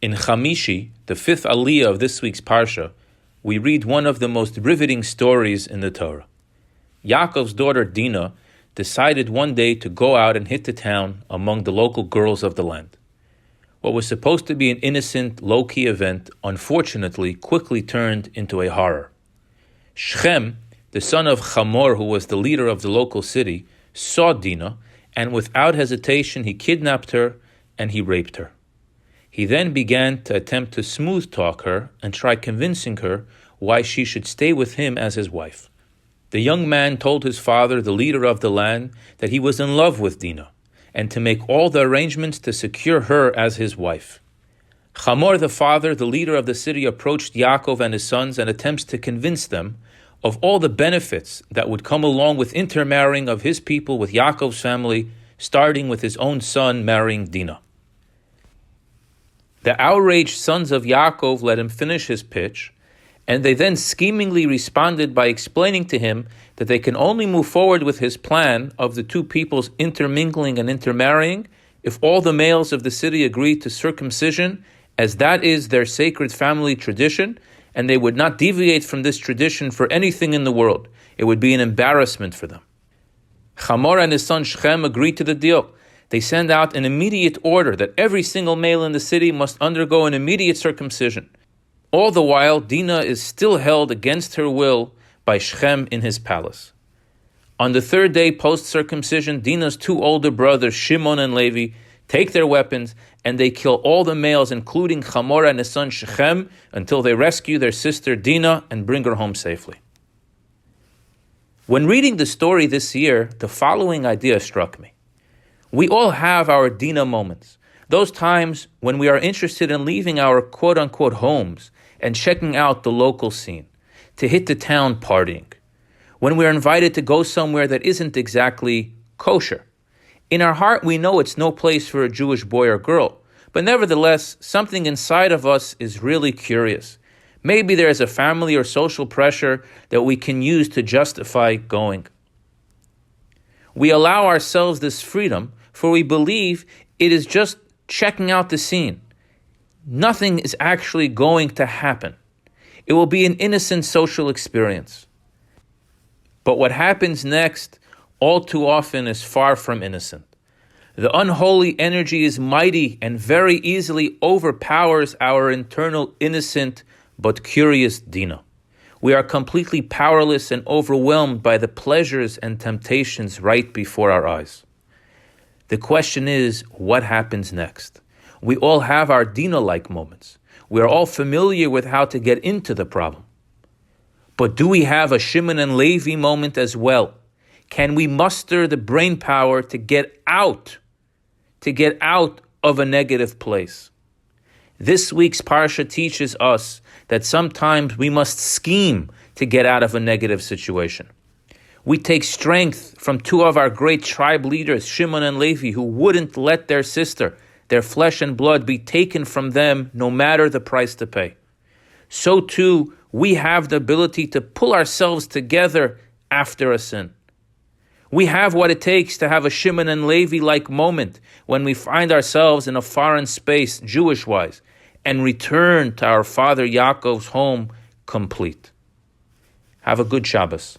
In Chamishi, the fifth aliyah of this week's parsha, we read one of the most riveting stories in the Torah. Yaakov's daughter Dinah decided one day to go out and hit the town among the local girls of the land. What was supposed to be an innocent, low-key event, unfortunately, quickly turned into a horror. Shechem, the son of Hamor, who was the leader of the local city, saw Dinah, and without hesitation he kidnapped her and he raped her. He then began to attempt to smooth-talk her and try convincing her why she should stay with him as his wife. The young man told his father, the leader of the land, that he was in love with Dinah, and to make all the arrangements to secure her as his wife. Hamor, the father, the leader of the city, approached Yaakov and his sons and attempts to convince them of all the benefits that would come along with intermarrying of his people with Yaakov's family, starting with his own son marrying Dinah. The outraged sons of Yaakov let him finish his pitch, and they then schemingly responded by explaining to him that they can only move forward with his plan of the two peoples intermingling and intermarrying if all the males of the city agree to circumcision, as that is their sacred family tradition, and they would not deviate from this tradition for anything in the world. It would be an embarrassment for them. Hamor and his son Shechem agreed to the deal. They send out an immediate order that every single male in the city must undergo an immediate circumcision. All the while, Dinah is still held against her will by Shechem in his palace. On the third day post-circumcision, Dinah's two older brothers, Shimon and Levi, take their weapons and they kill all the males, including Hamor and his son Shechem, until they rescue their sister Dinah and bring her home safely. When reading the story this year, the following idea struck me. We all have our Dinah moments, those times when we are interested in leaving our quote-unquote homes and checking out the local scene, to hit the town partying, when we are invited to go somewhere that isn't exactly kosher. In our heart, we know it's no place for a Jewish boy or girl, but nevertheless, something inside of us is really curious. Maybe there is a family or social pressure that we can use to justify going. We allow ourselves this freedom, for we believe it is just checking out the scene. Nothing is actually going to happen. It will be an innocent social experience. But what happens next, all too often, is far from innocent. The unholy energy is mighty and very easily overpowers our internal innocent but curious Dinah. We are completely powerless and overwhelmed by the pleasures and temptations right before our eyes. The question is, what happens next? We all have our Dinah-like moments. We are all familiar with how to get into the problem. But do we have a Shimon and Levi moment as well? Can we muster the brain power to get out of a negative place? This week's parsha teaches us that sometimes we must scheme to get out of a negative situation. We take strength from two of our great tribe leaders, Shimon and Levi, who wouldn't let their sister, their flesh and blood, be taken from them no matter the price to pay. So too, we have the ability to pull ourselves together after a sin. We have what it takes to have a Shimon and Levi-like moment when we find ourselves in a foreign space, Jewish-wise, and return to our father Yaakov's home complete. Have a good Shabbos.